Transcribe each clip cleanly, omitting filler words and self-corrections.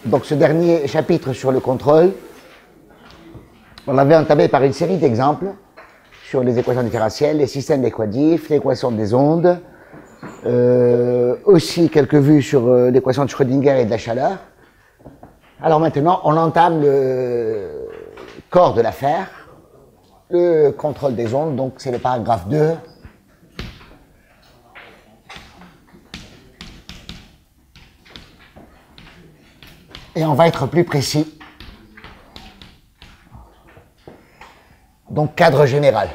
Donc ce dernier chapitre sur le contrôle, on l'avait entamé par une série d'exemples sur les équations différentielles, les systèmes d'équadifs, l'équation des ondes, aussi quelques vues sur l'équation de Schrödinger et de la chaleur. Alors maintenant, on entame le corps de l'affaire, le contrôle des ondes, donc c'est le paragraphe 2. Et on va être plus précis. Donc, cadre général.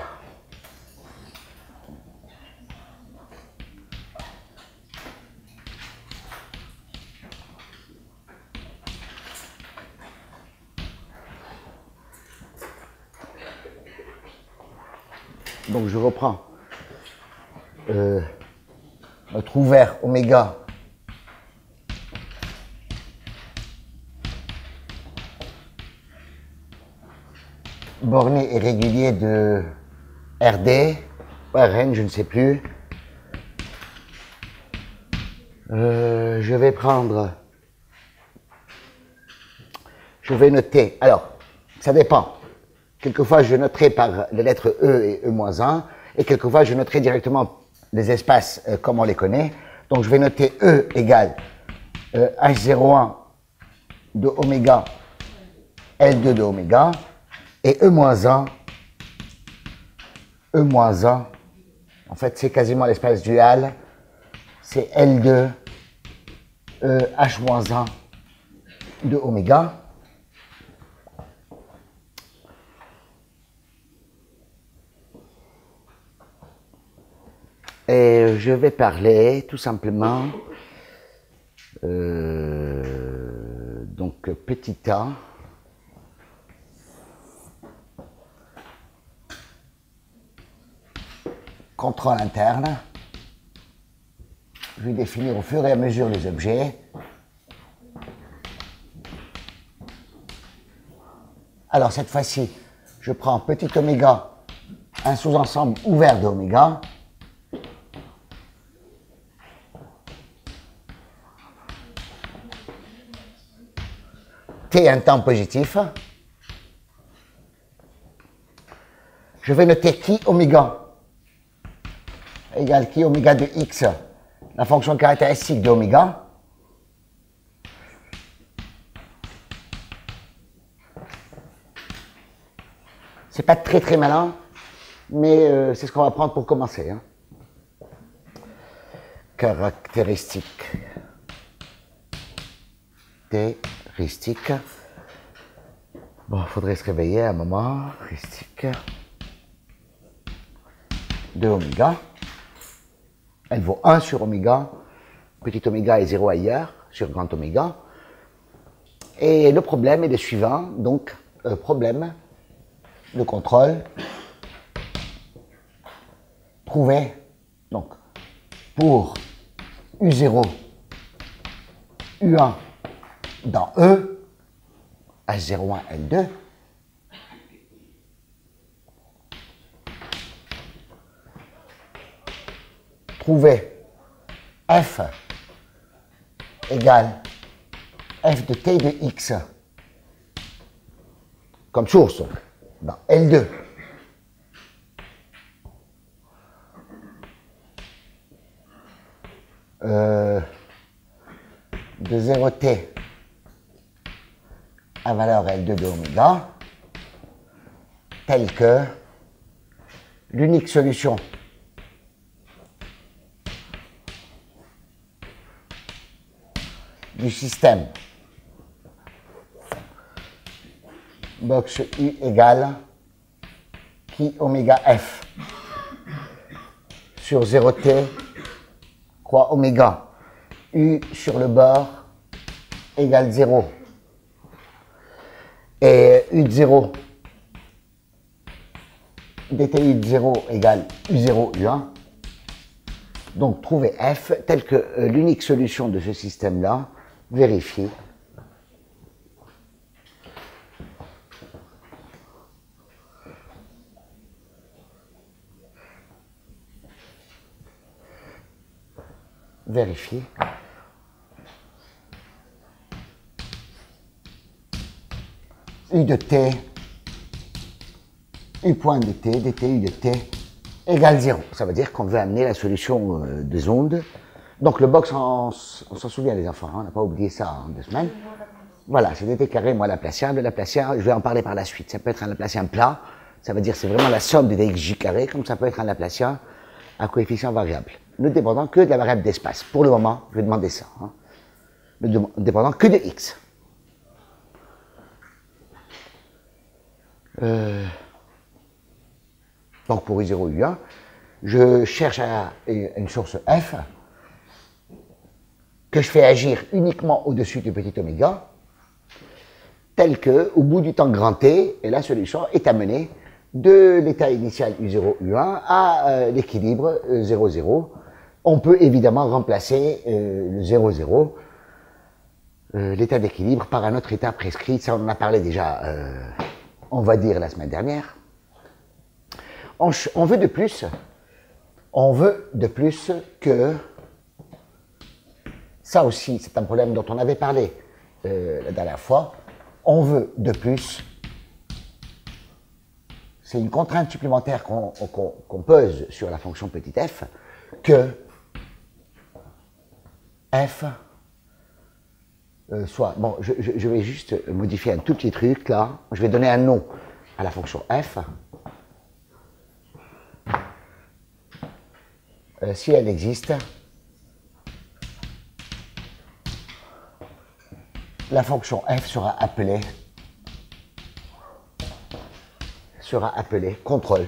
Donc, je reprends notre ouvert oméga borné et régulier de RD, Rn, je ne sais plus. Je vais noter, alors, ça dépend. Quelquefois, je noterai par les lettres E et E-1, et quelquefois, je noterai directement les espaces comme on les connaît. Donc, je vais noter E égale H01 de oméga, L2 de oméga, et E-1, en fait, c'est quasiment l'espace dual, c'est L2, H-1 de oméga. Et je vais parler tout simplement, donc petit a, contrôle interne. Je vais définir au fur et à mesure les objets. Alors cette fois-ci, je prends petit oméga, un sous-ensemble ouvert de oméga. T un temps positif. Je vais noter qui oméga égale qui oméga de x, la fonction caractéristique de oméga. C'est pas très malin, mais c'est ce qu'on va prendre pour commencer. Hein. Caractéristique. Bon, il faudrait se réveiller à un moment. Caractéristique de oméga. Elle vaut 1 sur oméga. Petit oméga est 0 ailleurs, sur grand oméga. Et le problème est le suivant. Donc, problème, le contrôle. Trouver, donc, pour U0, U1 dans E, H01, L2, trouver f égale f de t de x comme source dans L2 de 0t à valeur L2 de oméga, telle que l'unique solution du système box U égale qui oméga f sur 0t croix oméga U sur le bord égale 0 et U de 0 dti de 0 égale U0 U1. Donc trouver f telle que l'unique solution de ce système-là, vérifier. Vérifier. U de t, U point de t, dt U de t égale 0. Ça veut dire qu'on veut amener la solution des ondes. Donc le box, on s'en souvient les enfants, hein, on n'a pas oublié ça en 2 semaines. Voilà, c'est dt carré moins Laplacien. Le Laplacien, je vais en parler par la suite. Ça peut être un Laplacien plat, ça veut dire c'est vraiment la somme de dxj carré, comme ça peut être un Laplacien à coefficient variable, ne dépendant que de la variable d'espace. Pour le moment, je vais demander ça. Hein. Ne dépendant que de x. Donc pour U0, U1, je cherche une source f que je fais agir uniquement au-dessus du petit oméga, tel que, au bout du temps grand t, et la solution est amenée de l'état initial U0, U1 à l'équilibre 0, 0. On peut évidemment remplacer le 0, 0, l'état d'équilibre, par un autre état prescrit. Ça, on en a parlé déjà, on va dire, la semaine dernière. On veut de plus que, ça aussi, c'est un problème dont on avait parlé la dernière fois, on veut de plus, c'est une contrainte supplémentaire qu'on pose sur la fonction petit f, que f soit, bon, je vais juste modifier un tout petit truc là, je vais donner un nom à la fonction f, si elle existe, la fonction f sera appelée contrôle.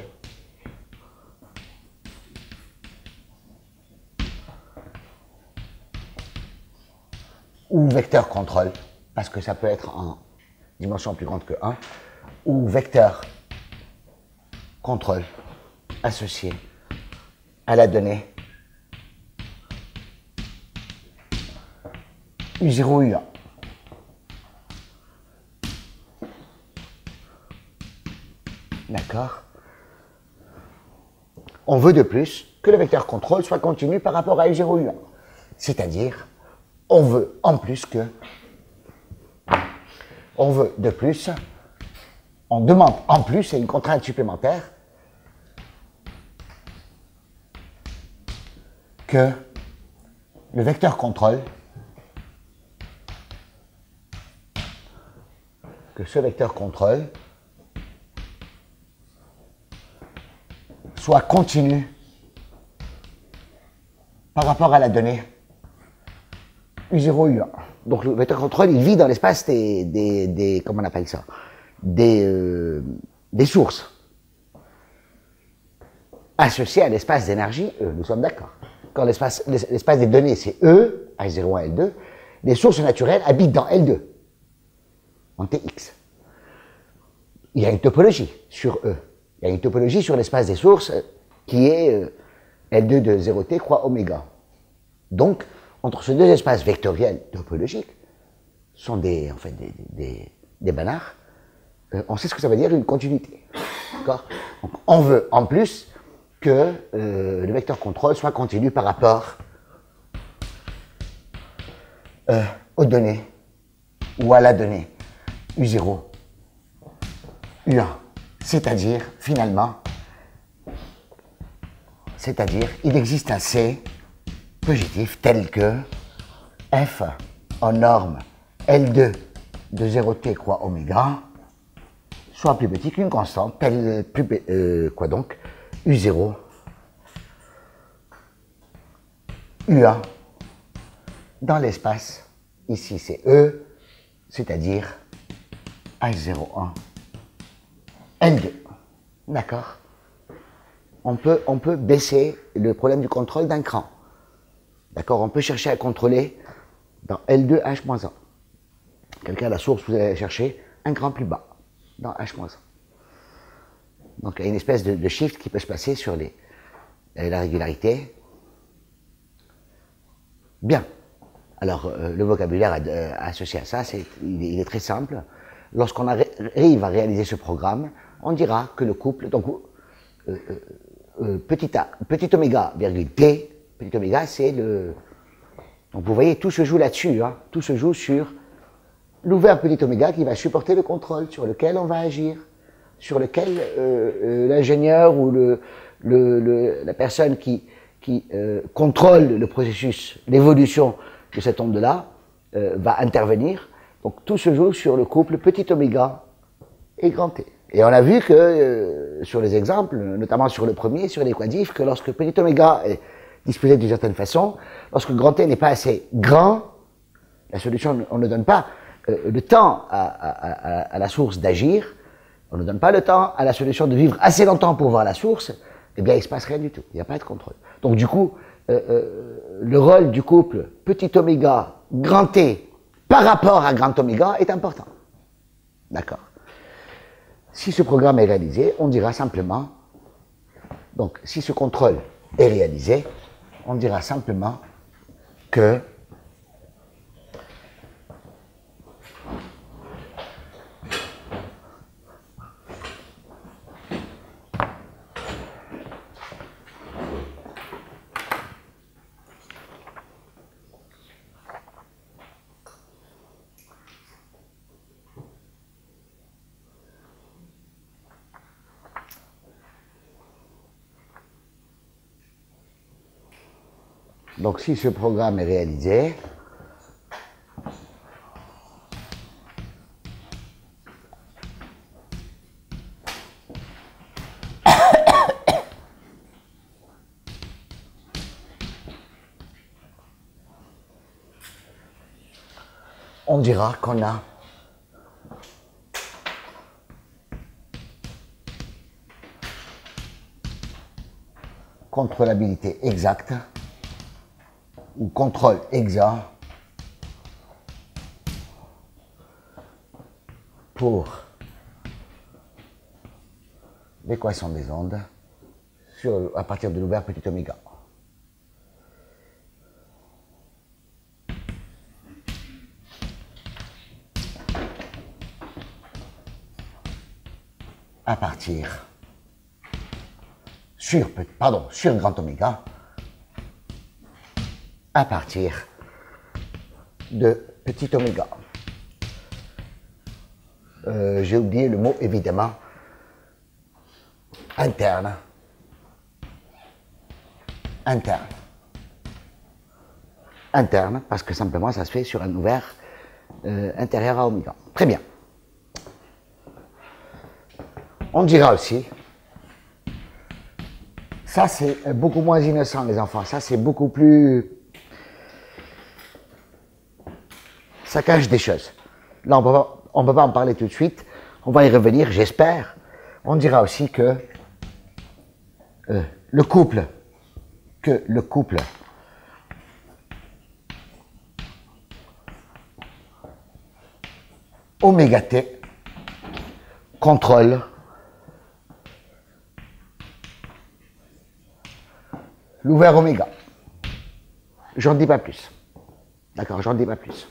Ou vecteur contrôle, parce que ça peut être en dimension plus grande que 1, ou vecteur contrôle associé à la donnée U0, U1. D'accord? On veut de plus que le vecteur contrôle soit continu par rapport à U0, U1. C'est-à-dire, on veut en plus que, on veut de plus, on demande en plus, c'est une contrainte supplémentaire, que le vecteur contrôle, que ce vecteur contrôle soit continu par rapport à la donnée U0, U1. Donc le vecteur contrôle, il vit dans l'espace comment on appelle ça, des sources associées à l'espace d'énergie E, nous sommes d'accord. Quand l'espace des données, c'est E, H01, L2, les sources naturelles habitent dans L2, en Tx. Il y a une topologie sur E. Il y a une topologie sur l'espace des sources qui est L2 de 0t croix oméga. Donc, entre ces deux espaces vectoriels topologiques, sont en fait des banards, on sait ce que ça veut dire une continuité. D'accord? Donc, on veut en plus que le vecteur contrôle soit continu par rapport aux données ou à la donnée U0, U1. C'est-à-dire, finalement, il existe un C positif tel que f en norme L2 de 0t croix oméga soit plus petit qu'une constante, quoi donc, U0, U1, dans l'espace, ici c'est E, c'est-à-dire H01, L2. D'accord? On peut baisser le problème du contrôle d'un cran. D'accord? On peut chercher à contrôler dans L2 H-1. Quelqu'un à la source, vous allez chercher un cran plus bas, dans H-1. Donc il y a une espèce de shift qui peut se passer sur la régularité. Bien. Alors, le vocabulaire associé à ça, il est très simple. Lorsqu'on arrive à réaliser ce programme, on dira que le couple, donc petit oméga, virgule t, petit oméga, c'est le... Donc vous voyez, tout se joue là-dessus, hein, tout se joue sur l'ouvert petit oméga qui va supporter le contrôle sur lequel on va agir, sur lequel l'ingénieur ou la personne qui contrôle le processus, l'évolution de cette onde-là, va intervenir. Donc tout se joue sur le couple petit oméga et grand T. Et on a vu que sur les exemples, notamment sur le premier, sur les quadifs, que lorsque petit oméga est disposé d'une certaine façon, lorsque grand T n'est pas assez grand, la solution, on ne donne pas le temps à la source d'agir, on ne donne pas le temps à la solution de vivre assez longtemps pour voir la source, eh bien il ne se passe rien du tout, il n'y a pas de contrôle. Donc du coup, le rôle du couple petit oméga, grand T, par rapport à grand oméga est important. D'accord. Si ce programme est réalisé, on dira simplement, donc si ce contrôle est réalisé, on dira simplement que donc si ce programme est réalisé, on dira qu'on a contrôlabilité exacte ou contrôle exact pour l'équation des ondes à partir de l'ouvert petit oméga. À partir sur grand oméga, à partir de petit oméga. J'ai oublié le mot évidemment interne. Interne, parce que simplement ça se fait sur un ouvert intérieur à oméga. Très bien. On dira aussi, ça c'est beaucoup moins innocent les enfants, ça c'est beaucoup plus, ça cache des choses. Là on ne peut pas en parler tout de suite, on va y revenir j'espère. On dira aussi que le couple oméga T contrôle l'ouvert oméga. J'en dis pas plus. D'accord, j'en dis pas plus.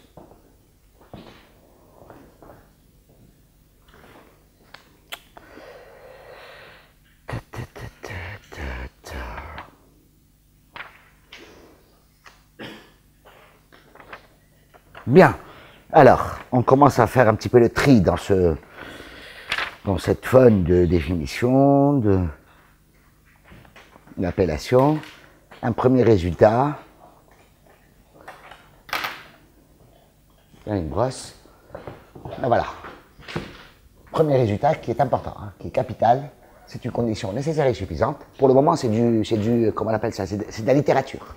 Bien. Alors, on commence à faire un petit peu le tri dans cette feuille de définition, d'appellation. Un premier résultat. Il y a une brosse. Ben voilà. Premier résultat qui est important, hein, qui est capital. C'est une condition nécessaire et suffisante. Pour le moment, c'est du, comment on appelle ça, c'est de la littérature.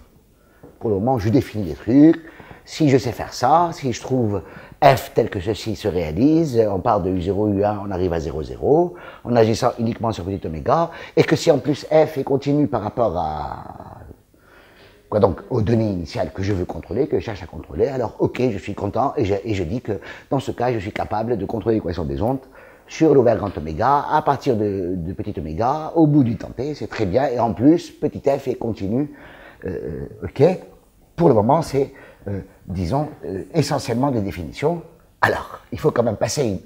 Pour le moment, je définis des trucs. Si je sais faire ça, si je trouve f tel que ceci se réalise, on part de U0, U1, on arrive à 0, 0, en agissant uniquement sur petit oméga, et que si en plus f est continu par rapport donc aux données initiales que je veux contrôler, que je cherche à contrôler, alors ok, je suis content, et je dis que dans ce cas, je suis capable de contrôler l'équation des ondes sur l'ouvert grand oméga, à partir de petit oméga, au bout du temps t, c'est très bien, et en plus, petit f est continu, ok. Pour le moment, c'est, disons, essentiellement des définitions. Alors, il faut quand même passer,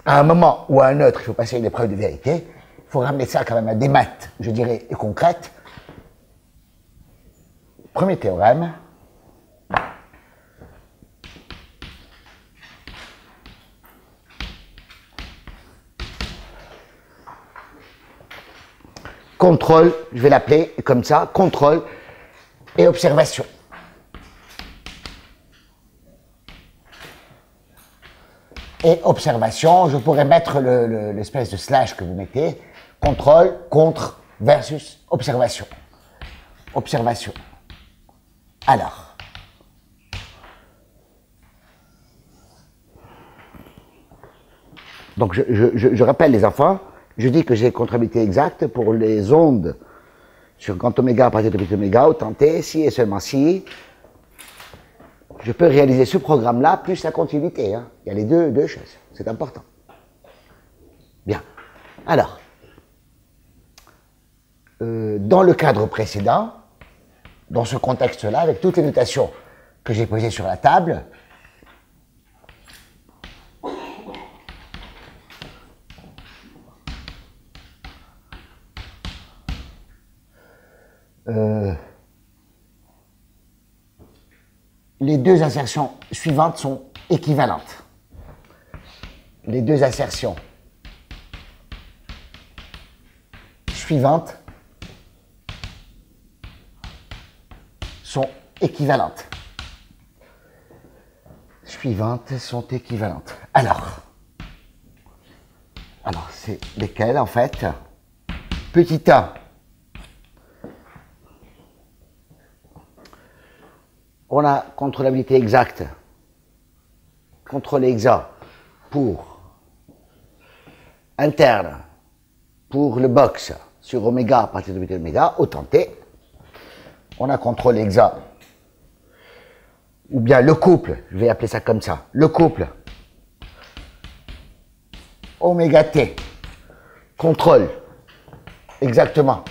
à un moment ou à un autre, il faut passer une épreuve de vérité. Il faut ramener ça quand même à des maths, je dirais, concrètes. Premier théorème. contrôle, je vais l'appeler comme ça, contrôle et observation. Et observation, je pourrais mettre l'espèce de slash que vous mettez, contrôle, contre, versus observation. Observation. Alors. Donc je rappelle les enfants, je dis que j'ai comptabilité exacte pour les ondes sur grand oméga à partir de petit oméga, autant t, si et seulement si, je peux réaliser ce programme-là plus la continuité. Hein. Il y a les deux choses, c'est important. Bien. Alors, dans le cadre précédent, dans ce contexte-là, avec toutes les notations que j'ai posées sur la table, les deux assertions suivantes sont équivalentes. Les deux assertions suivantes sont équivalentes. Suivantes sont équivalentes. Alors c'est lesquelles en fait? Petit a, on a contrôlabilité exacte, contrôle exact pour interne, pour le box sur oméga à partir de petit oméga, autant t. On a contrôle exact, ou bien le couple, je vais appeler ça comme ça, le couple oméga t, contrôle exactement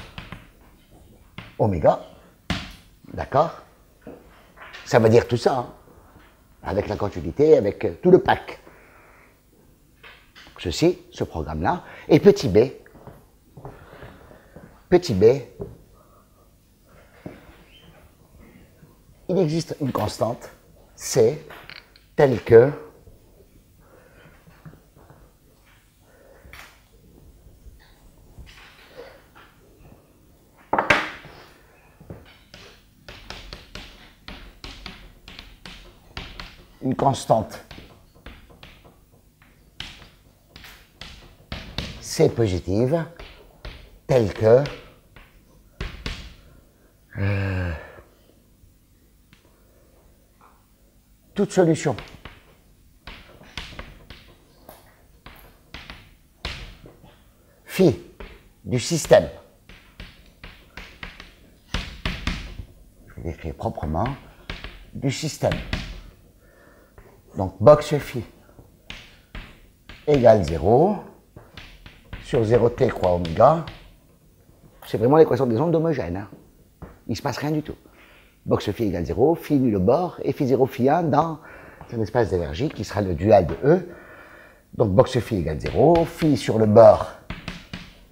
oméga, d'accord? Ça veut dire tout ça, hein, avec la continuité, avec tout le pack. Ceci, ce programme-là, et petit b, il existe une constante, C, telle que une constante C positive, telle que toute solution phi du système, je vais l'écrire proprement, du système, donc box phi égale 0 sur 0t croix oméga, c'est vraiment l'équation des ondes homogènes, hein. Il ne se passe rien du tout. Box phi égale 0, phi nul au bord, et phi 0 phi 1 dans un espace d'énergie qui sera le dual de E. Donc box phi égale 0, phi sur le bord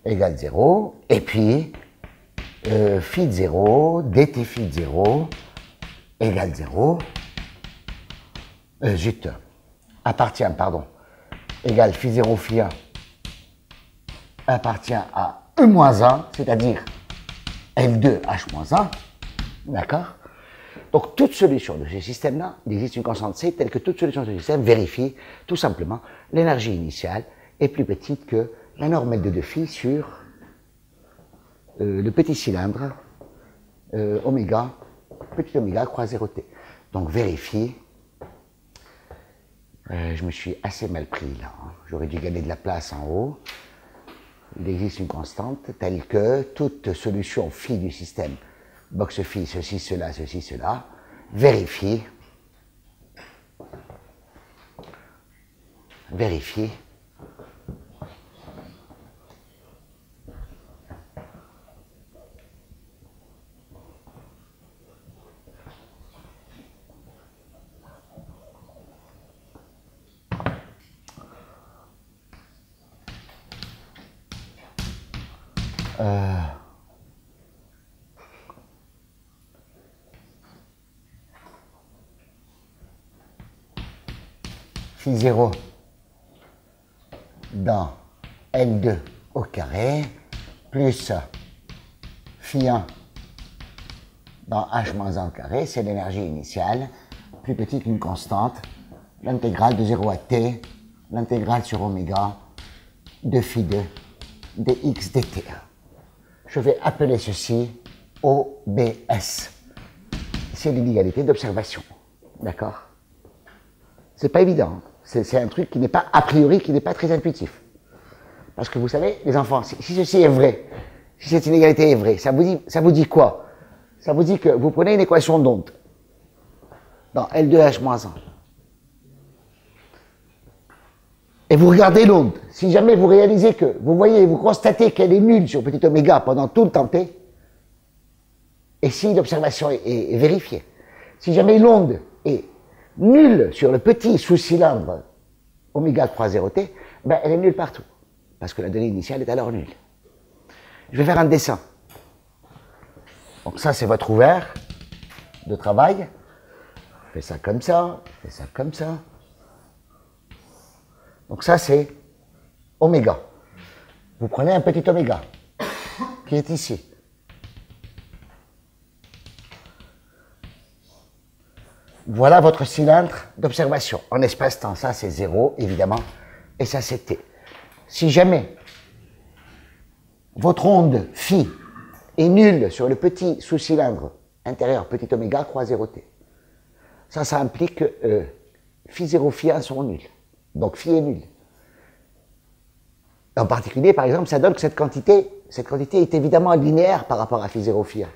égale 0, et puis phi de 0, dt phi de 0 égale 0, égale phi 0 phi 1 appartient à E-1, c'est-à-dire L2H-1, d'accord? Donc, toute solution de ce système-là, il existe une constante C, telle que toute solution de ce système vérifie tout simplement l'énergie initiale est plus petite que la norme L2 de phi sur le petit cylindre oméga, petit oméga croix 0t. Donc, vérifie. Je me suis assez mal pris là, hein. J'aurais dû gagner de la place en haut. Il existe une constante telle que toute solution phi du système, box phi, ceci, cela, vérifie phi 0 dans L2 au carré plus phi 1 dans h-1 carré, c'est l'énergie initiale, plus petite qu'une constante, l'intégrale de 0 à t, l'intégrale sur oméga de phi 2 dx dt. Je vais appeler ceci OBS. C'est l'inégalité d'observation. D'accord? C'est pas évident. C'est un truc qui n'est pas, a priori, qui n'est pas très intuitif. Parce que vous savez, les enfants, si ceci est vrai, si cette inégalité est vraie, ça vous dit quoi? Ça vous dit que vous prenez une équation d'onde dans L2H-1 et vous regardez l'onde. Si jamais vous réalisez que, vous constatez qu'elle est nulle sur petit oméga pendant tout le temps t, et si l'observation est vérifiée, si jamais l'onde est nulle sur le petit sous-cylindre oméga croix 0t, ben elle est nulle partout, parce que la donnée initiale est alors nulle. Je vais faire un dessin. Donc ça, c'est votre ouvert de travail. Fais ça comme ça, fais ça comme ça. Donc ça, c'est oméga. Vous prenez un petit oméga qui est ici. Voilà votre cylindre d'observation. En espace-temps, ça c'est 0, évidemment, et ça c'est t. Si jamais votre onde phi est nulle sur le petit sous-cylindre intérieur, petit oméga, croix 0t, ça implique que phi 0, phi 1 sont nuls. Donc phi est nul. En particulier, par exemple, ça donne que cette quantité est évidemment linéaire par rapport à phi 0, phi 1.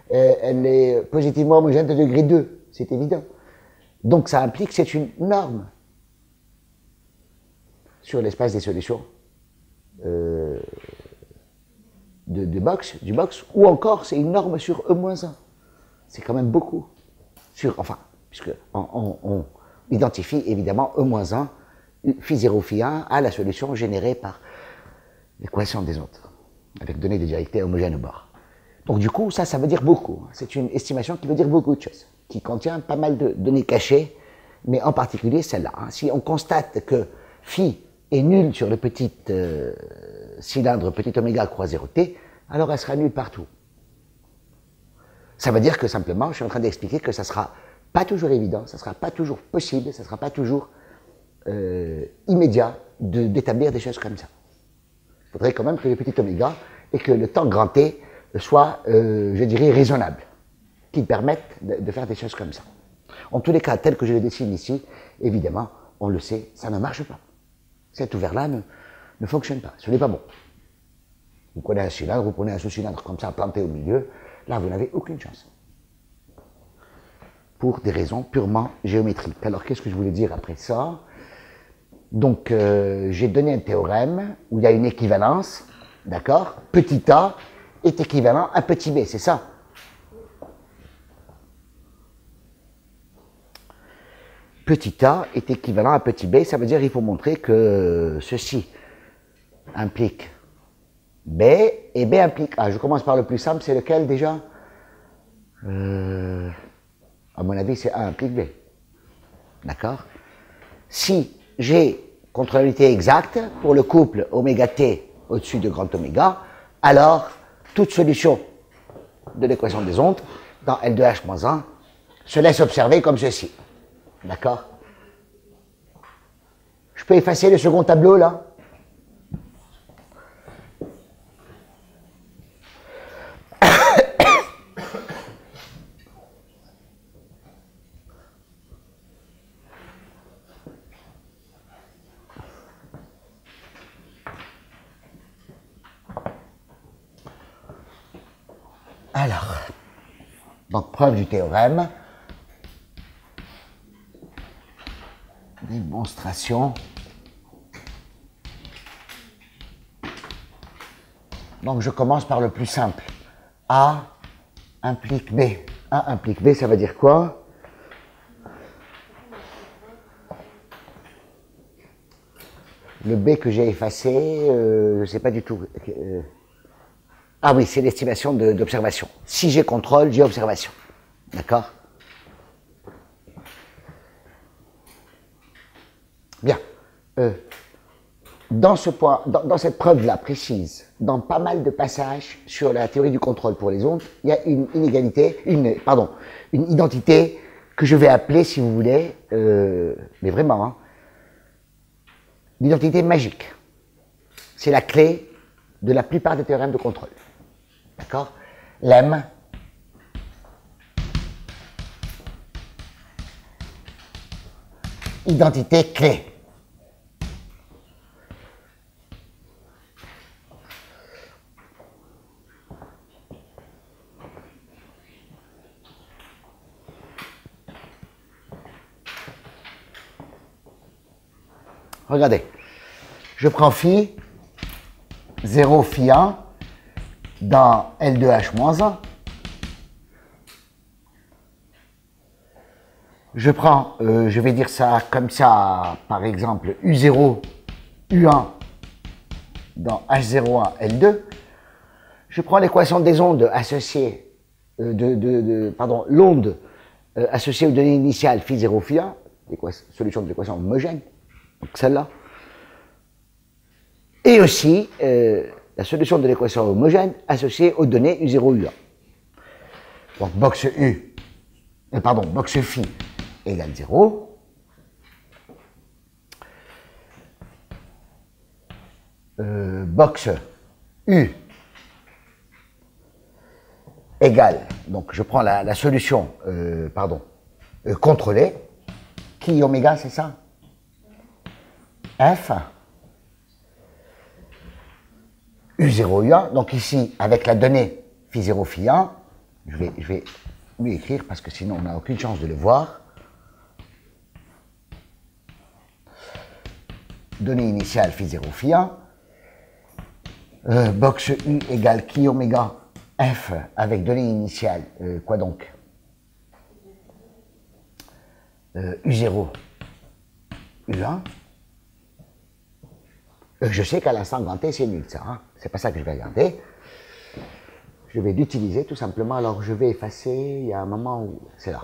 Elle est positivement homogène de degré 2, c'est évident. Donc ça implique que c'est une norme sur l'espace des solutions du box, ou encore c'est une norme sur E-1. C'est quand même beaucoup. Puisque on identifie évidemment E-1, phi 0, phi 1 à la solution générée par l'équation des ondes, avec données de directivité homogènes au bord. Donc du coup, ça veut dire beaucoup. C'est une estimation qui veut dire beaucoup de choses, qui contient pas mal de données cachées, mais en particulier celle-là. Si on constate que phi est nulle sur le petit cylindre, petit oméga croix 0t, alors elle sera nulle partout. Ça veut dire que simplement, je suis en train d'expliquer que ça ne sera pas toujours évident, ça ne sera pas toujours possible, ça ne sera pas toujours immédiat d'établir des choses comme ça. Il faudrait quand même que le petit oméga et que le temps grand t soit, je dirais, raisonnable, qui permette de faire des choses comme ça. En tous les cas, tel que je le dessine ici, évidemment, on le sait, ça ne marche pas. Cet ouvert-là ne fonctionne pas, ce n'est pas bon. Vous prenez un cylindre, vous prenez un sous-cylindre comme ça, planté au milieu, là, vous n'avez aucune chance. Pour des raisons purement géométriques. Alors, qu'est-ce que je voulais dire après ça? Donc, j'ai donné un théorème où il y a une équivalence, d'accord? Petit a est équivalent à petit b, c'est ça? Petit a est équivalent à petit b, ça veut dire qu'il faut montrer que ceci implique b et b implique a. Je commence par le plus simple, c'est lequel déjà? À mon avis, c'est a implique b. D'accord? Si j'ai contrariété exacte pour le couple oméga t au-dessus de grand oméga, alors toute solution de l'équation des ondes dans L2H-1 se laisse observer comme ceci. D'accord? Je peux effacer le second tableau là? Alors, donc preuve du théorème, démonstration. Donc je commence par le plus simple. A implique B. A implique B, ça veut dire quoi? Le B que j'ai effacé, je ne sais pas du tout. Ah oui, c'est l'estimation d'observation. Si j'ai contrôle, j'ai observation. D'accord? Bien. Dans ce point, dans cette preuve-là précise, dans pas mal de passages sur la théorie du contrôle pour les ondes, il y a une inégalité, une identité que je vais appeler, si vous voulez, mais vraiment, hein, l'identité magique. C'est la clé de la plupart des théorèmes de contrôle. D'accord? Lemme, identité clé. Regardez, je prends phi, 0 phi 1 dans L2H-1. Je prends, je vais dire ça comme ça, par exemple, U0, U1 dans H01, L2. Je prends l'équation des ondes associées, l'onde associée aux données initiales phi 0, phi 1, solution de l'équation homogène, donc celle-là. Et aussi la solution de l'équation homogène associée aux données U0, U1. Donc box phi égale 0. Box U égale, donc je prends la solution contrôlée, qui oméga, c'est ça? F U0, U1, donc ici, avec la donnée phi 0, phi 1, je vais mieux écrire parce que sinon on n'a aucune chance de le voir. Donnée initiale phi 0, phi 1. Box U égale qui oméga F avec donnée initiale, quoi donc? U0, U1. Je sais qu'à l'instant grand T, c'est nul, ça. Hein? C'est pas ça que je vais regarder. Je vais l'utiliser tout simplement. Alors, je vais effacer. Il y a un moment où... C'est là.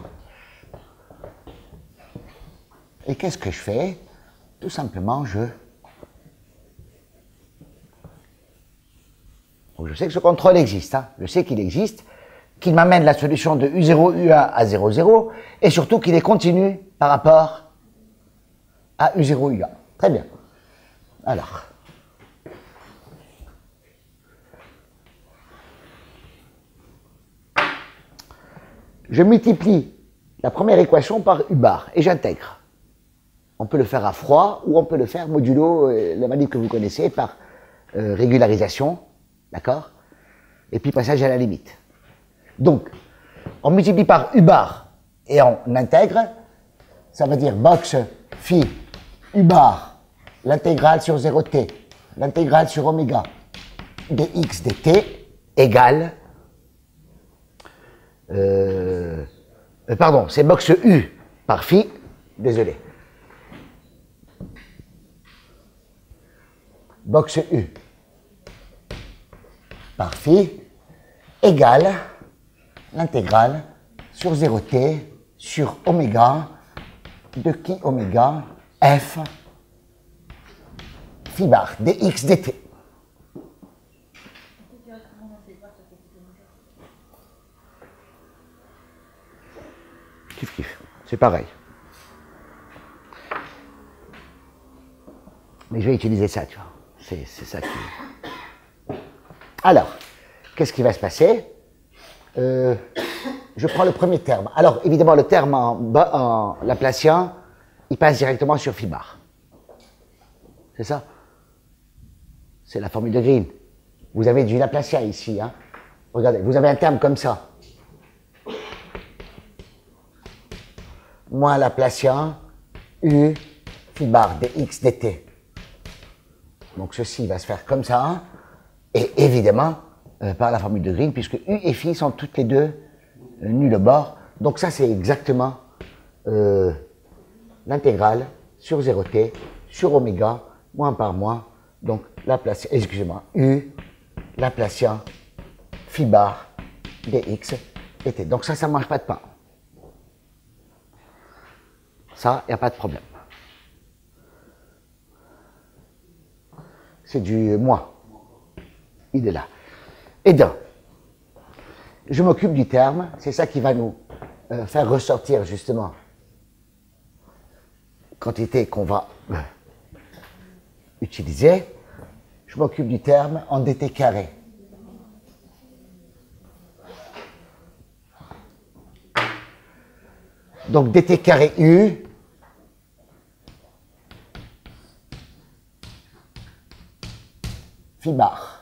Et qu'est-ce que je fais? Tout simplement, je sais que ce contrôle existe. Hein? Je sais qu'il existe, qu'il m'amène la solution de U0, U1 à 0, 0, et surtout qu'il est continu par rapport à U0, U1. Très bien. Alors, je multiplie la première équation par U bar et j'intègre. On peut le faire à froid ou on peut le faire modulo, la manip que vous connaissez, par régularisation, d'accord? Et puis passage à la limite. Donc, on multiplie par U bar et on intègre, ça veut dire box phi U bar, l'intégrale sur 0t, l'intégrale sur oméga dx dt égale, c'est box U par phi, désolé. Box U par phi égale l'intégrale sur 0t sur oméga de qui oméga f phi bar dx dt. Kiff, c'est pareil. Mais je vais utiliser ça, tu vois. C'est ça qui... Alors, qu'est-ce qui va se passer? Je prends le premier terme. Alors, évidemment, le terme en laplacien, il passe directement sur phi bar. C'est ça? C'est la formule de Green. Vous avez du laplacien ici. Hein? Regardez, vous avez un terme comme ça. Moins laplacien, U, phi bar dx dt. Donc ceci va se faire comme ça. Et évidemment, par la formule de Green, puisque U et phi sont toutes les deux nulles au bord. Donc ça, c'est exactement l'intégrale sur 0t, sur oméga, moins par moins. Donc, Laplacien, excusez-moi, U, Laplacien, phi bar, dx, dt. Donc ça ne mange pas de pain. Ça, il n'y a pas de problème. C'est du moins. il est là. Et donc, je m'occupe du terme, c'est ça qui va nous faire ressortir justement quantité qu'on va utiliser. Je m'occupe du terme en dt carré. Donc dt carré u phi bar.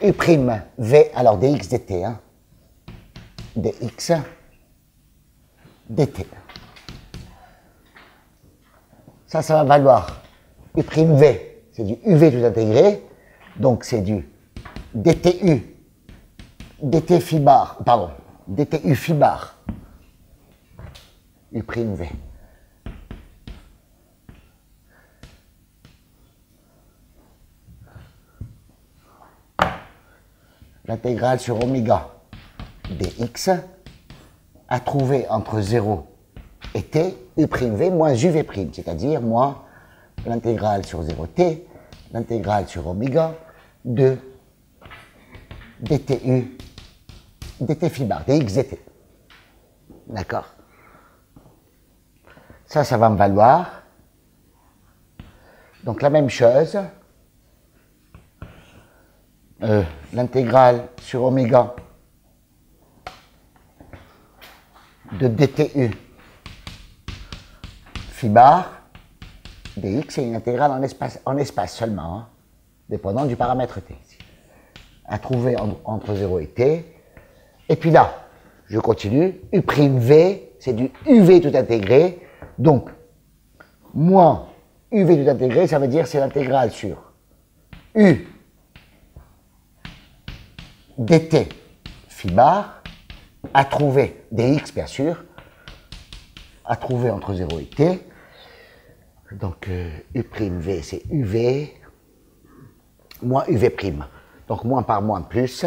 U prime v, alors dx dt, hein, dx dt. Ça va valoir u prime v, c'est du uv tout intégré, donc c'est du dtu, dt phi bar, pardon, dtu phi bar, u prime v. L'intégrale sur oméga dx à trouver entre 0 et t, u prime v moins uv prime, c'est-à-dire moins l'intégrale sur 0t, l'intégrale sur oméga de dtu, dt phi bar, dx dt. D'accord? Ça va me valoir. Donc la même chose. L'intégrale sur oméga de dtu phi bar dx, c'est une intégrale en espace seulement, hein, dépendant du paramètre t, à trouver entre 0 et t. Et puis là, je continue, u prime v, c'est du uv tout intégré, donc moins uv tout intégré, ça veut dire c'est l'intégrale sur u dt phi bar, à trouver, dx bien sûr, à trouver entre 0 et t. Donc u prime v c'est uv, moins uv prime. Donc moins par moins plus.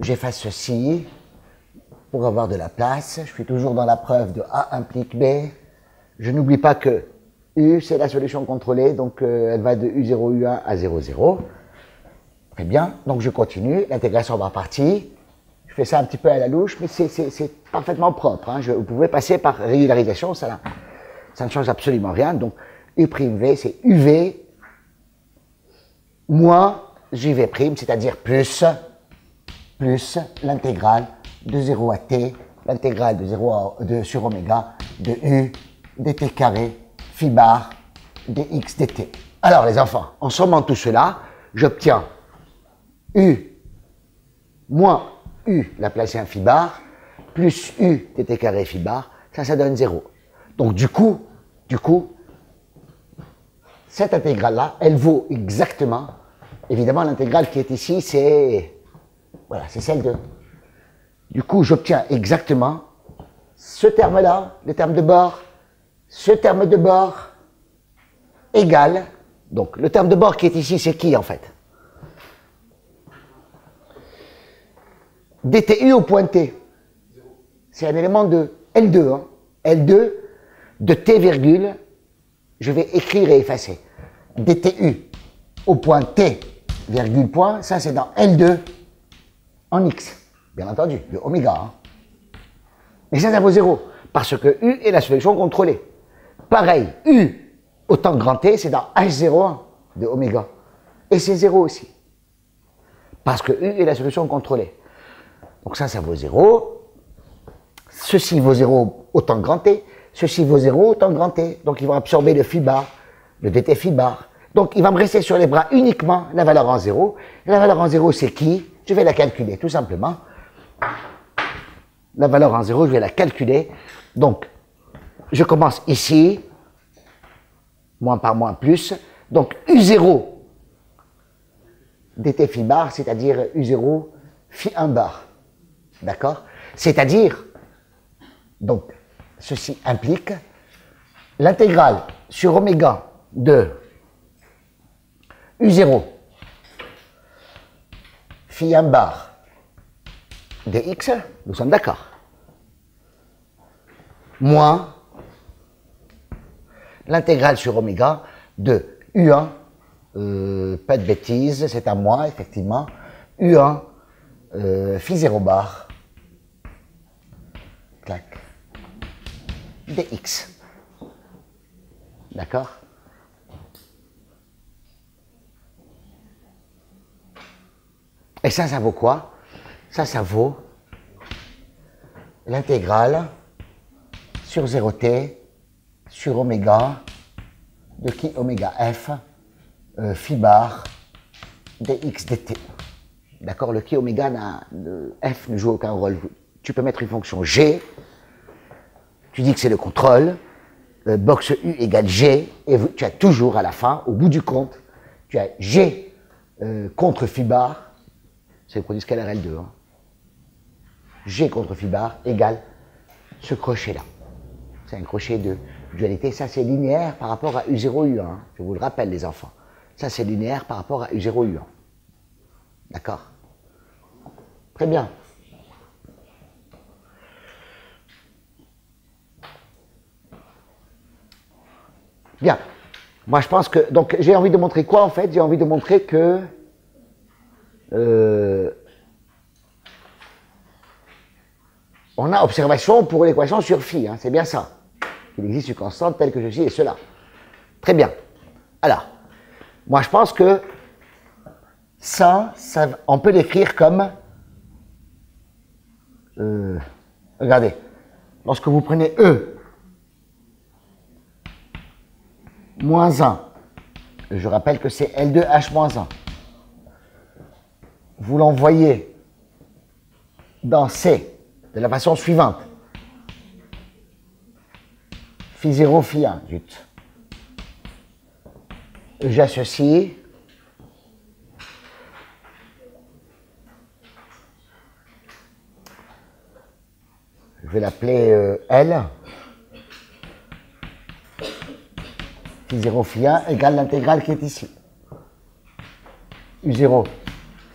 J'efface ceci pour avoir de la place. Je suis toujours dans la preuve de A implique B. Je n'oublie pas que U c'est la solution contrôlée, donc elle va de U0, U1 à 0, 0. Très bien, donc je continue, l'intégration va partir. Je fais ça un petit peu à la louche, mais c'est parfaitement propre. Hein. Vous pouvez passer par régularisation, ça ne change absolument rien. Donc U' V, c'est UV moins JV', c'est-à-dire plus l'intégrale de 0 à t, l'intégrale de 0 sur oméga de U dt carré phi bar dx dt. Alors les enfants, en sommant tout cela, j'obtiens U moins U Laplacien phi bar plus U dt carré phi bar, ça donne 0. Donc du coup, cette intégrale-là, elle vaut exactement, évidemment l'intégrale qui est ici, c'est voilà, c'est celle de. Du coup, j'obtiens exactement ce terme-là, le terme de bord, ce terme de bord égal. Donc le terme de bord qui est ici, c'est qui en fait? dtu au point t. C'est un élément de L2. Hein. L2 de t virgule, je vais écrire et effacer. dtu au point t virgule point, ça c'est dans L2 en x, bien entendu, de oméga. Hein. Mais ça vaut 0, parce que U est la solution contrôlée. Pareil, U au temps grand T, c'est dans H01 de oméga. Et c'est 0 aussi. Parce que U est la solution contrôlée. Donc ça vaut 0. Ceci vaut 0 au temps grand T. Ceci vaut 0 au temps grand T. Donc ils vont absorber le phi bar, le dt phi bar. Donc il va me rester sur les bras uniquement la valeur en 0. La valeur en 0, c'est qui? Je vais la calculer, tout simplement. La valeur en 0, je vais la calculer. Donc, je commence ici. Moins par moins plus. Donc, U0 dt phi bar, c'est-à-dire U0 phi 1 bar. D'accord? C'est-à-dire, donc, ceci implique l'intégrale sur oméga de U0 phi 1 bar dx, nous sommes d'accord, moins l'intégrale sur oméga de U1 pas de bêtises, c'est à moi, effectivement. U1, phi 0 bar, clac, dx. D'accord? Et ça vaut quoi? Ça vaut l'intégrale sur 0t sur oméga de qui oméga f phi bar dx dt. D'accord? Le qui oméga, f ne joue aucun rôle. Tu peux mettre une fonction g, tu dis que c'est le contrôle, box u égale g, et tu as toujours à la fin, au bout du compte, tu as g contre phi bar, c'est le produit scalaire L2, hein. G contre phi bar égale ce crochet-là. C'est un crochet de dualité. Ça, c'est linéaire par rapport à U0, U1. Hein. Je vous le rappelle, les enfants. Ça, c'est linéaire par rapport à U0, U1. D'accord? Très bien. Bien. Moi, je pense que... Donc, j'ai envie de montrer quoi, en fait? J'ai envie de montrer que... on a observation pour l'équation sur phi, hein, c'est bien ça. Il existe une constante telle que ceci et cela. Très bien. Alors, moi je pense que ça on peut l'écrire comme... regardez, lorsque vous prenez E moins 1, je rappelle que c'est L2H moins 1, vous l'envoyez dans C de la façon suivante. Phi 0, phi 1, zut. J'associe je vais l'appeler L. Phi 0, phi 1 égale l'intégrale qui est ici. U0,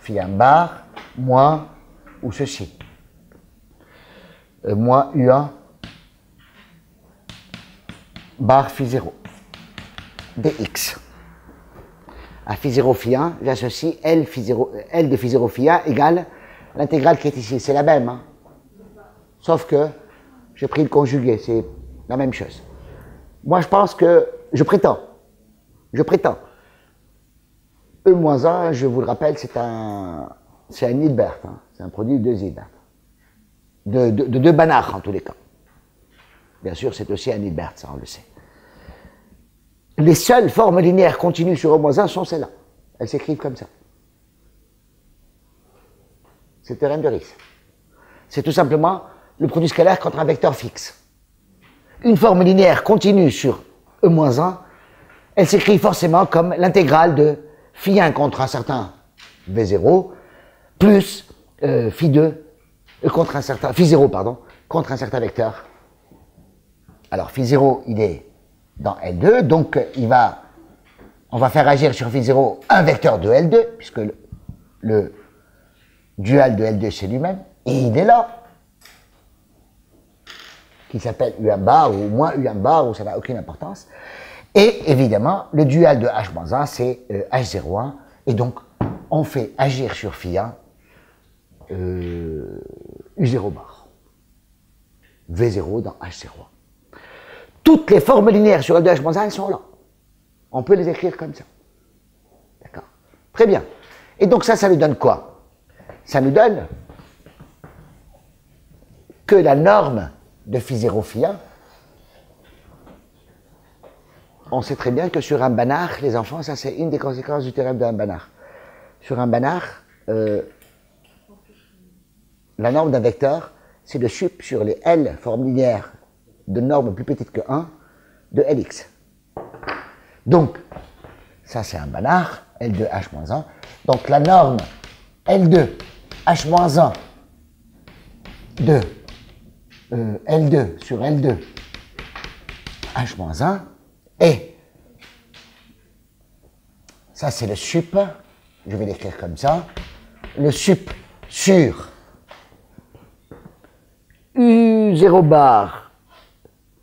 phi 1 bar, moins, ou ceci. Moins U1 bar phi 0 dx. À phi 0 phi 1, j'associe L de phi 0 phi 1 égale l'intégrale qui est ici. C'est la même, hein? Sauf que j'ai pris le conjugué, c'est la même chose. Moi, je pense que, je prétends, E moins 1, je vous le rappelle, c'est un Hilbert, hein? C'est un produit de deux Hilbert. De deux Banach, en tous les cas. Bien sûr, c'est aussi un Hilbert, ça, on le sait. Les seules formes linéaires continues sur E-1 sont celles-là. Elles s'écrivent comme ça. C'est le théorème de Riesz. C'est tout simplement le produit scalaire contre un vecteur fixe. Une forme linéaire continue sur E-1, elle s'écrit forcément comme l'intégrale de phi 1 contre un certain V0 plus phi 2 contre un certain, phi 0, pardon, contre un certain vecteur. Alors, phi 0, il est dans L2, donc on va faire agir sur phi 0 un vecteur de L2, puisque le dual de L2 c'est lui-même, et il est là, qui s'appelle U1 bar ou moins U1 bar, ou ça n'a aucune importance. Et évidemment, le dual de H-1, c'est H01, et donc on fait agir sur phi 1 U0 bar. V0 dans H01. Toutes les formes linéaires sur L2 H-1, elles sont là. On peut les écrire comme ça. D'accord? Très bien. Et donc ça nous donne quoi? Ça nous donne que la norme de phi 0 phi 1, on sait très bien que sur un Banach, les enfants, ça c'est une des conséquences du théorème d'un Banach. Sur un Banach, la norme d'un vecteur, c'est le sup sur les L formes linéaires de normes plus petites que 1 de Lx. Donc, ça c'est un Banach, L2 H-1. Donc la norme L2 H-1 de L2 sur L2 H-1 et ça c'est le sup, je vais l'écrire comme ça, le sup sur U0 bar,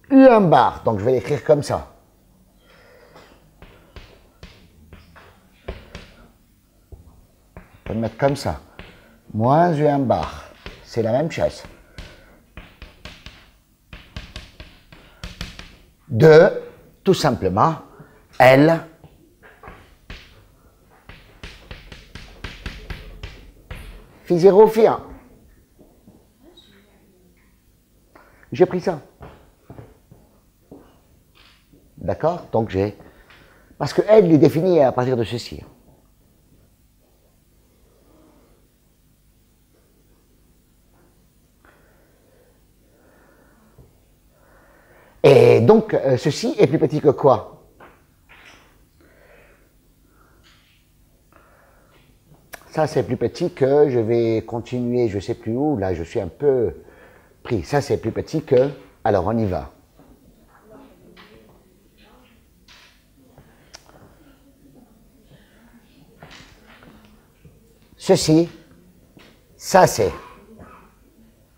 U1 bar, donc je vais l'écrire comme ça. On peut le mettre comme ça. Moins U1 bar. C'est la même chose. De, tout simplement, L phi 0 phi 1. J'ai pris ça. D'accord? Donc j'ai... Parce que L est défini à partir de ceci. Et donc, ceci est plus petit que quoi? Ça, c'est plus petit que, je vais continuer, je ne sais plus où, là, je suis un peu pris. Ça, c'est plus petit que, alors on y va. Ceci, ça, c'est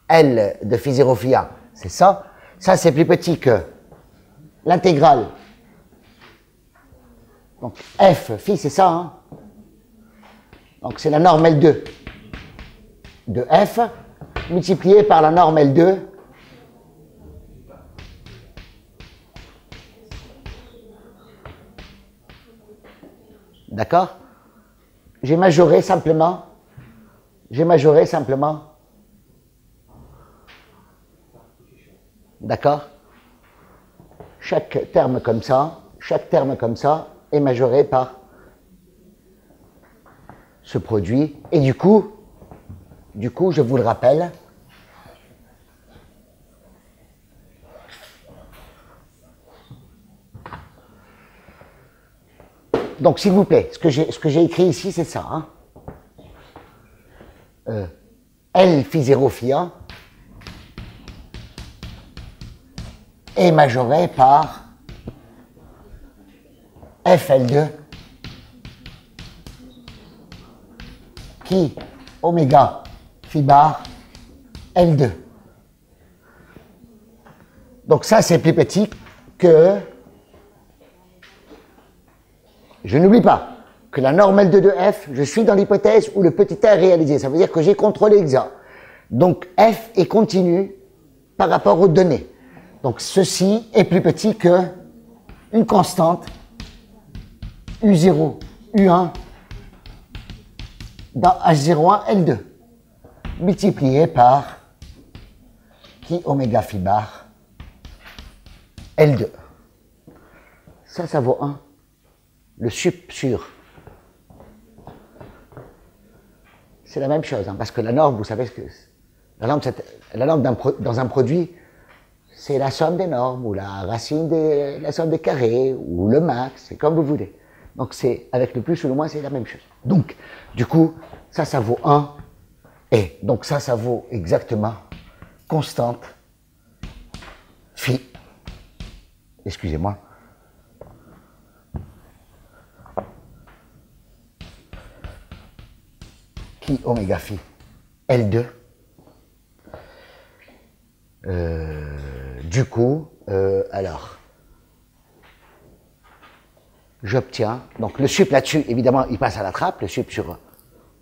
L de phi 0 phi 1, c'est ça. Ça, c'est plus petit que l'intégrale. Donc, F phi, c'est ça, hein? Donc, c'est la norme L2 de F multipliée par la norme L2 d'accord? J'ai majoré simplement d'accord? Chaque terme comme ça est majoré par ce produit. Et du coup, je vous le rappelle, donc s'il vous plaît, ce que j'ai écrit ici, c'est ça. Hein? L phi 0 phi 1 est majoré par FL2 qui oméga phi bar L2. Donc ça, c'est plus petit que... Je n'oublie pas que la norme L2 de F, je suis dans l'hypothèse où le petit r est réalisé. Ça veut dire que j'ai contrôlé exa. Donc F est continu par rapport aux données. Donc ceci est plus petit que une constante U0, U1 dans H01 L2 multiplié par qui oméga phi bar L2. Ça vaut 1. Le sup sur. C'est la même chose, hein, parce que la norme, vous savez ce que la norme dans un produit, c'est la somme des normes, ou la racine de la somme des carrés, ou le max, c'est comme vous voulez. Donc c'est avec le plus ou le moins, c'est la même chose. Donc, du coup, ça vaut 1, et donc ça vaut exactement constante phi, excusez-moi, qui oméga phi L2. Du coup, alors, j'obtiens, donc le sup là-dessus, évidemment, il passe à la trappe, le sup sur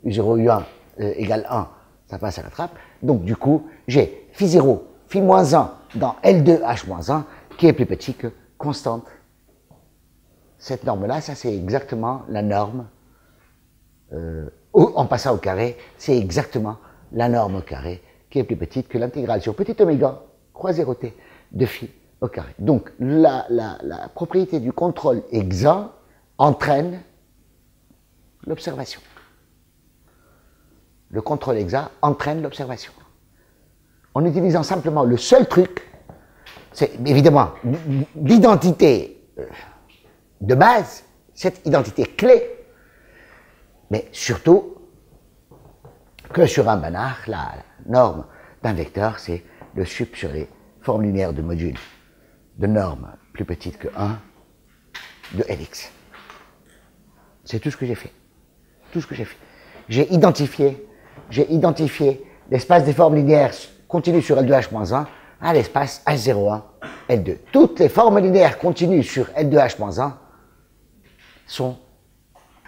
U0, U1 égale 1, ça passe à la trappe. Donc, du coup, j'ai phi 0, phi moins 1 dans L2, H moins 1, qui est plus petit que constante. Cette norme-là, ça c'est exactement la norme, en passant au carré, c'est exactement la norme au carré qui est plus petite que l'intégrale sur petit oméga croisé t de phi au carré. Donc, la propriété du contrôle exa entraîne l'observation. Le contrôle exa entraîne l'observation. En utilisant simplement le seul truc, c'est évidemment l'identité de base, cette identité clé, mais surtout que sur un Banach, la norme d'un vecteur, c'est le sup sur les formes linéaires de modules de normes plus petites que 1 de Lx. C'est tout ce que j'ai fait. Tout ce que j'ai fait. J'ai identifié l'espace des formes linéaires continues sur L2H-1 à l'espace H01, L2. Toutes les formes linéaires continues sur L2H-1 sont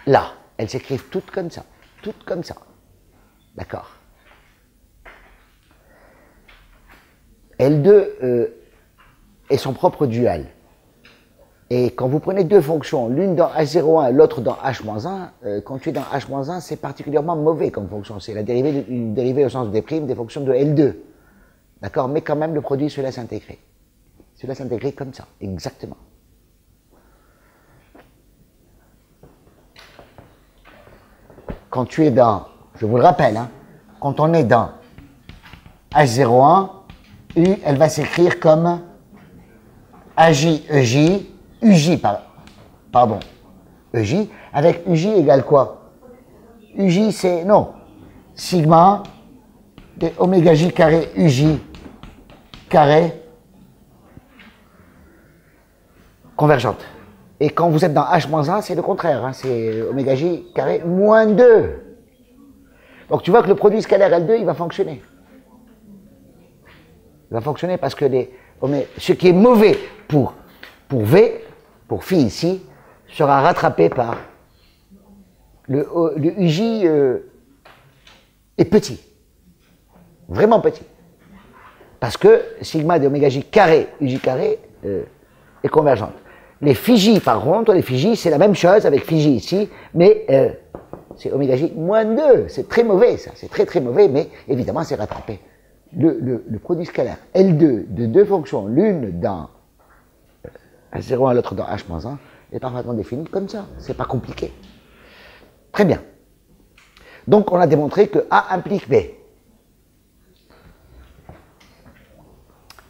là. Elles s'écrivent toutes comme ça. toutes comme ça. D'accord. L2 est son propre dual. Et quand vous prenez deux fonctions, l'une dans H01 et l'autre dans H-1, quand tu es dans H-1, c'est particulièrement mauvais comme fonction. C'est une dérivée au sens des primes des fonctions de L2. D'accord? Mais quand même, le produit se laisse intégrer. Se laisse intégrer comme ça, exactement. Quand tu es dans, je vous le rappelle, hein, quand on est dans H01, U, elle va s'écrire comme AJ, EJ, UJ, pardon, EJ, avec UJ égale quoi? UJ, c'est, non, sigma de oméga J carré UJ carré convergente. Et quand vous êtes dans H-1, c'est le contraire, hein, c'est oméga J carré moins 2. Donc tu vois que le produit scalaire L2, il va fonctionner. Il va fonctionner parce que ce qui est mauvais pour V, pour phi ici, sera rattrapé par le UJ est petit. Vraiment petit. Parce que sigma de oméga J carré, UJ carré, est convergente. Les phi par contre, les phi c'est la même chose avec phi ici, mais c'est oméga J moins 2. C'est très mauvais ça, c'est très très mauvais, mais évidemment c'est rattrapé. Le produit scalaire L2 de deux fonctions, l'une dans H01 et l'autre dans H-1, est parfaitement défini comme ça, c'est pas compliqué. Très bien. Donc on a démontré que A implique B.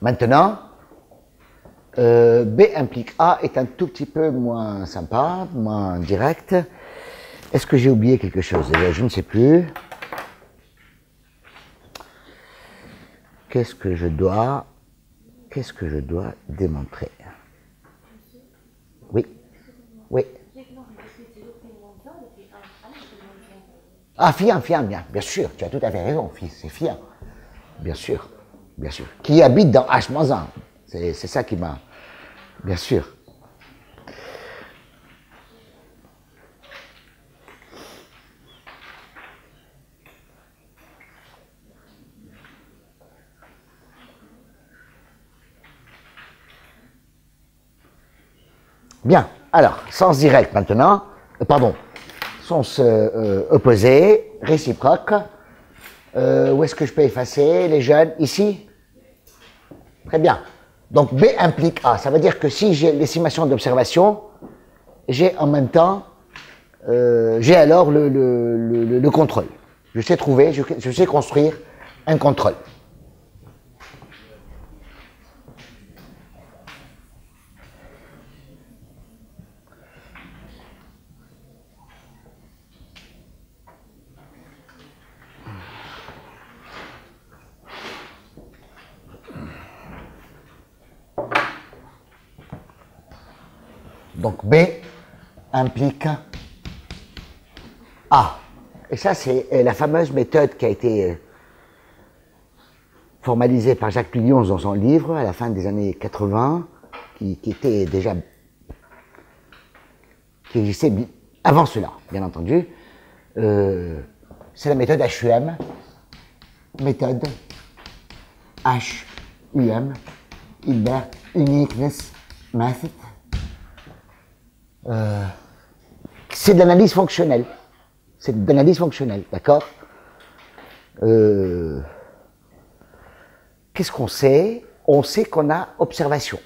Maintenant, B implique A est un tout petit peu moins sympa, moins direct. Est-ce que j'ai oublié quelque chose? Je ne sais plus. Qu'est-ce que je dois démontrer? Oui. Oui. Ah, fiant, bien sûr, tu as tout à fait raison, c'est fiant. Bien sûr, bien sûr. Qui habite dans H-1. C'est ça qui m'a... Bien sûr. Bien, alors, sens direct maintenant, sens opposé, réciproque. Où est-ce que je peux effacer les jeunes? Ici? Très bien. Donc B implique A. Ça veut dire que si j'ai l'estimation d'observation, j'ai en même temps, j'ai alors le contrôle. Je sais trouver, je sais construire un contrôle. Donc B implique A. Et ça, c'est la fameuse méthode qui a été formalisée par Jacques Pillon dans son livre à la fin des années 80, qui était déjà... qui existait avant cela, bien entendu. C'est la méthode HUM, méthode HUM, Hilbert Uniqueness Method. C'est de l'analyse fonctionnelle. C'est de l'analyse fonctionnelle, d'accord? Qu'est-ce qu'on sait? On sait qu'on a observation.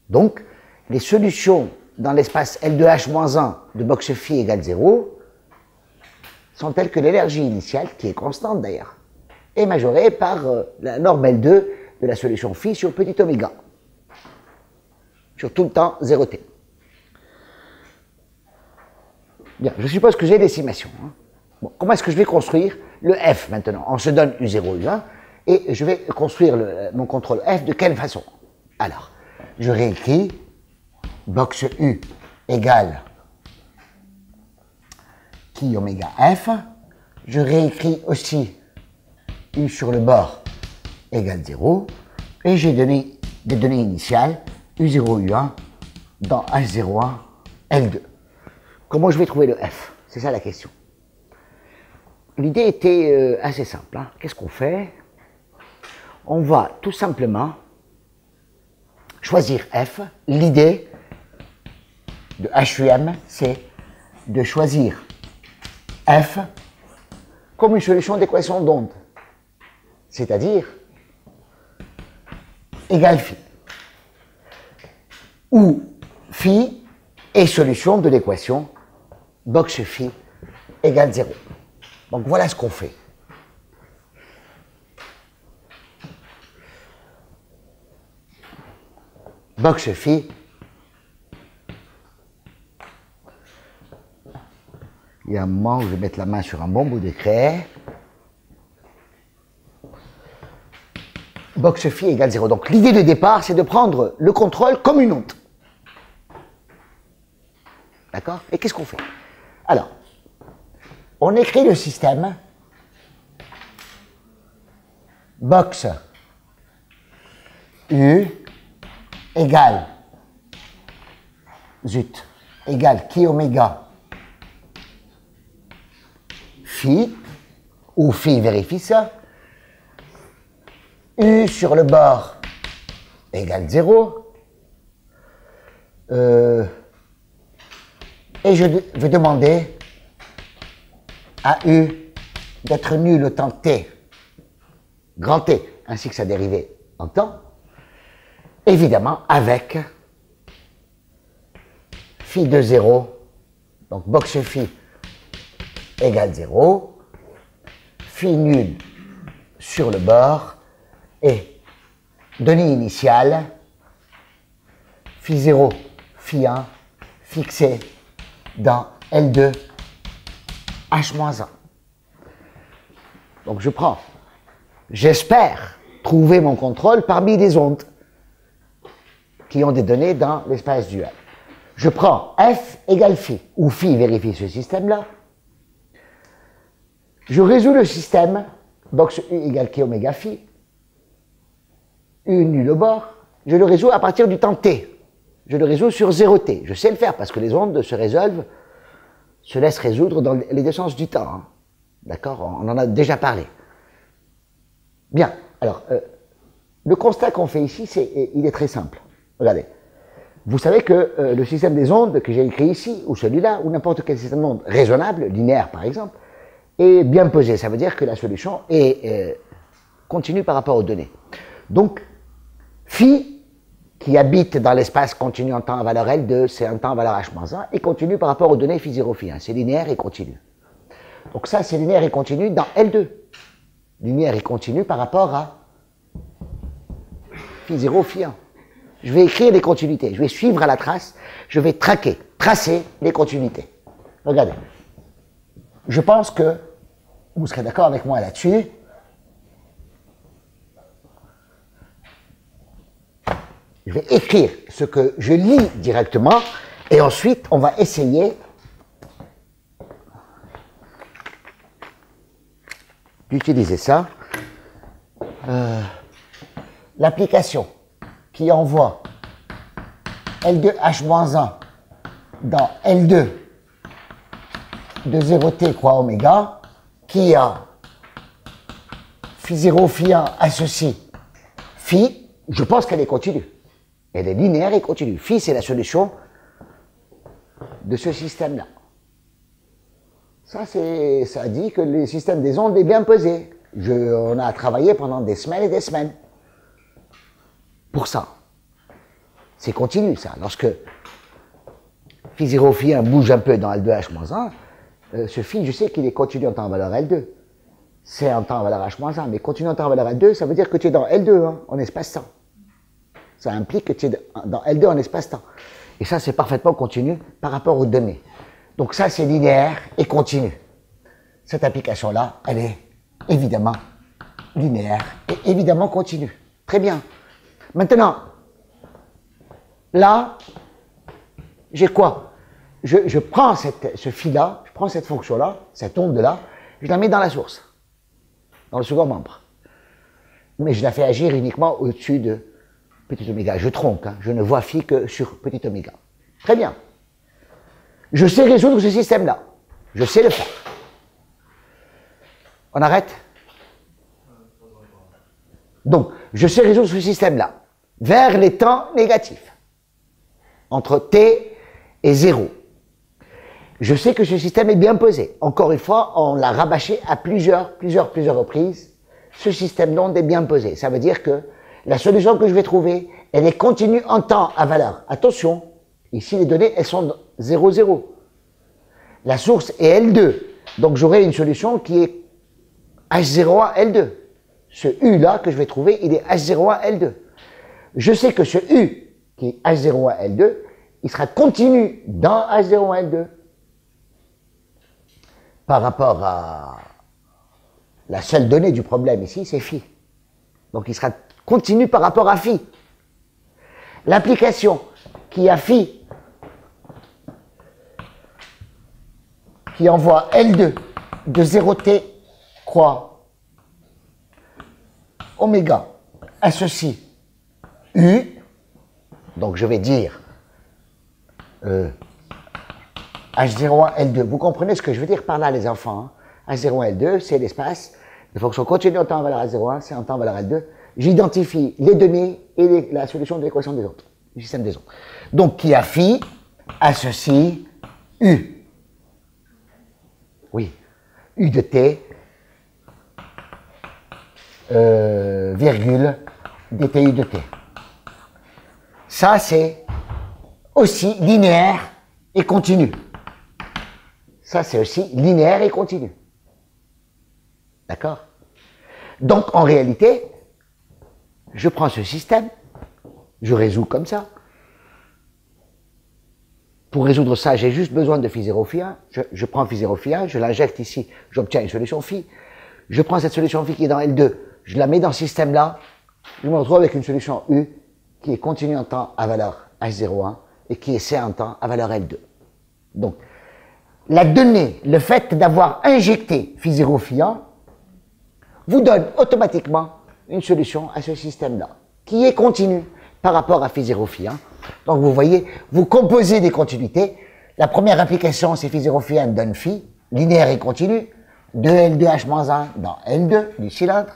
Donc, les solutions dans l'espace L2H-1 de box phi égale 0 sont telles que l'énergie initiale, qui est constante d'ailleurs, est majorée par la norme L2 de la solution phi sur petit oméga, sur tout le temps 0t. Bien, je suppose que j'ai l'estimation. Hein. Bon, comment est-ce que je vais construire le F maintenant? On se donne U0, U1, et je vais construire mon contrôle F de quelle façon? Alors, je réécris box U égale qui oméga F. Je réécris aussi U sur le bord égale 0. Et j'ai donné des données initiales U0, U1 dans H01, L2. Comment je vais trouver le F? C'est ça la question. l'idée était assez simple. Hein. Qu'est-ce qu'on fait? On va tout simplement choisir f. L'idée de HUM, c'est de choisir f comme une solution d'équation d'onde, c'est-à-dire égale phi, où phi est solution de l'équation box phi égale 0. Donc voilà ce qu'on fait. Box phi, il y a un moment où je vais mettre la main sur un bon bout de craie. Box phi égale 0. Donc l'idée de départ, c'est de prendre le contrôle comme une onde. D'accord? Et qu'est-ce qu'on fait? Alors, on écrit le système box U égale égale qui oméga phi, où phi vérifie ça, U sur le bord égale 0, et je vais demander à U d'être nul au temps t, grand T, ainsi que sa dérivée en temps, évidemment avec phi de 0, donc box phi égale 0, phi nul sur le bord, et données initiales, phi 0, phi 1, fixé dans L2, H-1. Donc je prends, j'espère trouver mon contrôle parmi les ondes qui ont des données dans l'espace dual. Je prends f égale phi, où phi vérifie ce système-là. Je résous le système, box U égale k oméga phi, U nul au bord. Je le résous à partir du temps t. Je le résous sur 0t. Je sais le faire parce que les ondes se résolvent, se laissent résoudre dans les deux sens du temps. Hein. D'accord? On en a déjà parlé. Bien. Alors, le constat qu'on fait ici, il est très simple. Regardez. Vous savez que le système des ondes que j'ai écrit ici, ou celui-là, ou n'importe quel système d'ondes raisonnable, linéaire par exemple, est bien pesé. Ça veut dire que la solution est continue par rapport aux données. Donc, phi, qui habite dans l'espace continu en temps à valeur L2, c'est un temps à valeur H-1, et continue par rapport aux données phi 0, phi 1. C'est linéaire et continu. Donc ça, c'est linéaire et continu dans L2. Linéaire et continu par rapport à phi 0, phi 1. Je vais écrire les continuités. Je vais suivre à la trace. Je vais tracer les continuités. Regardez. Je pense que vous serez d'accord avec moi là-dessus. Je vais écrire ce que je lis directement et ensuite on va essayer d'utiliser ça. L'application qui envoie L2H-1 dans L2 de 0t croix oméga, qui a phi 0, phi 1 associe phi, je pense qu'elle est continue. Elle est linéaire et continue. Phi, c'est la solution de ce système-là. Ça dit que le système des ondes est bien pesé. On a travaillé pendant des semaines et des semaines pour ça. C'est continu, ça. Lorsque phi 0, phi 1 bouge un peu dans L2H-1, ce phi, je sais qu'il est continu en temps à valeur L2. C'est en temps à valeur H-1, mais continu en temps à valeur L2, ça veut dire que tu es dans L2, hein, en espace-temps. Ça implique que tu es dans L2 en espace-temps. Et ça, c'est parfaitement continu par rapport aux données. Donc ça, c'est linéaire et continu. Cette application-là, elle est évidemment linéaire et évidemment continue. Très bien. Maintenant, là, j'ai quoi? Je prends ce phi-là, je prends cette fonction-là, cette onde-là, je la mets dans la source, dans le second membre. Mais je la fais agir uniquement au-dessus de petit oméga. Je tronque, hein, je ne vois phi que sur petit oméga. Très bien. Je sais résoudre ce système-là. Je sais le faire. On arrête? Donc, je sais résoudre ce système-là vers les temps négatifs, entre t et 0. Je sais que ce système est bien posé. Encore une fois, on l'a rabâché à plusieurs reprises. Ce système d'onde est bien posé. Ça veut dire que la solution que je vais trouver, elle est continue en temps à valeur. Attention, ici les données, elles sont 0, 0. La source est L2. Donc j'aurai une solution qui est H01, L2. Ce U-là que je vais trouver, il est H01, L2. Je sais que ce U, qui est H01, L2, il sera continu dans H01, L2. Par rapport à la seule donnée du problème ici, c'est phi. Donc il sera continu par rapport à phi. L'application qui a phi, qui envoie L2 de 0t croix oméga associe U, donc je vais dire H01, L2. Vous comprenez ce que je veux dire par là, les enfants, hein? H01, L2, c'est l'espace de fonction continue en temps à valeur H01, c'est en temps à valeur L2. J'identifie les données et la solution de l'équation des ondes, du système des ondes. Donc, qui a phi associe U. Oui, U de t, virgule, dtu de t. Ça, c'est aussi linéaire et continu. Ça, c'est aussi linéaire et continu. D'accord? Donc, en réalité, je prends ce système, je résous comme ça. Pour résoudre ça, j'ai juste besoin de phi 0, phi 1. Je prends phi 0, phi 1, je l'injecte ici, j'obtiens une solution phi. Je prends cette solution phi qui est dans L2, je la mets dans ce système-là, je me retrouve avec une solution U qui est continue en temps à valeur H01 et qui est C en temps à valeur L2. Donc, la donnée, le fait d'avoir injecté phi 0, phi 1, vous donne automatiquement une solution à ce système-là, qui est continue par rapport à phi 0, phi 1. Donc vous voyez, vous composez des continuités. La première application, c'est phi 0, phi 1 donne phi, linéaire et continu, 2L2H-1 dans L2 du cylindre.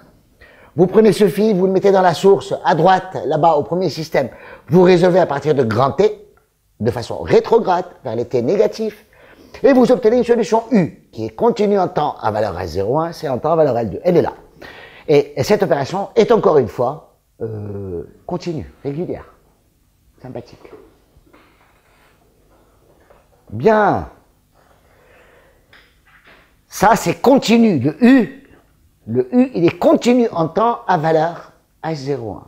Vous prenez ce phi, vous le mettez dans la source, à droite, là-bas, au premier système. Vous résolvez à partir de grand T, de façon rétrograde, vers les T négatifs, et vous obtenez une solution U, qui est continue en temps à valeur H01, c'est en temps à valeur L2. Elle est là. Et cette opération est encore une fois continue, régulière, sympathique. Bien. Ça, c'est continu. Le U, il est continu en temps à valeur H01.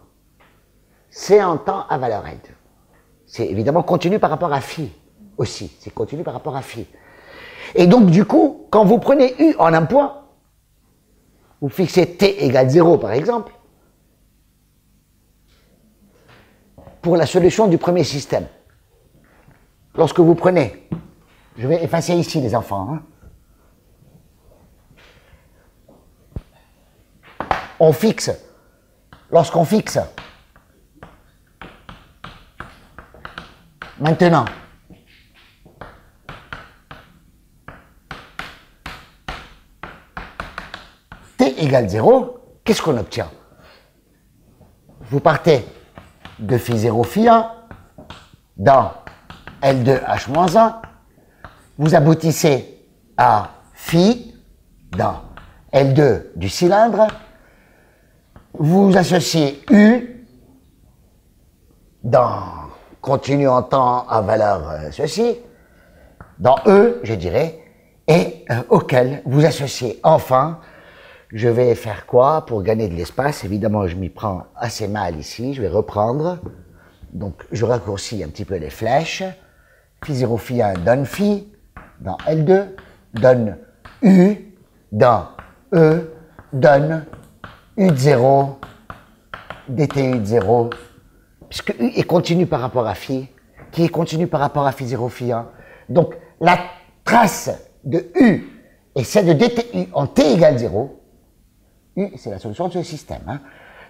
C'est en temps à valeur L2. C'est évidemment continu par rapport à phi aussi. C'est continu par rapport à phi. Et donc, du coup, quand vous prenez U en un point, vous fixez t égale 0, par exemple, pour la solution du premier système. Lorsque vous prenez, je vais effacer ici les enfants, hein. On fixe, lorsqu'on fixe, maintenant, t égale 0, qu'est-ce qu'on obtient? Vous partez de phi 0, phi 1 dans L2H-1, vous aboutissez à phi dans L2 du cylindre, vous associez U dans continu en temps à valeur ceci, dans E, je dirais, et auquel vous associez enfin, je vais faire quoi pour gagner de l'espace? Évidemment, je m'y prends assez mal ici, je vais reprendre, donc je raccourcis un petit peu les flèches, phi 0, phi 1 donne phi, dans L2, donne U, dans E, donne U de 0, dtu de 0, puisque U est continu par rapport à phi, qui est continu par rapport à phi 0, phi 1. Donc, la trace de U et celle de dtu en t égale 0, U, c'est la solution de ce système. Hein.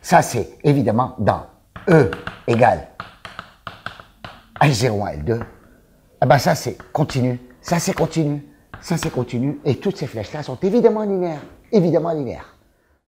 Ça, c'est évidemment dans E égale H01, L2. Ah ben ça, c'est continu, ça, c'est continu, ça, c'est continu, et toutes ces flèches-là sont évidemment linéaires. évidemment linéaire.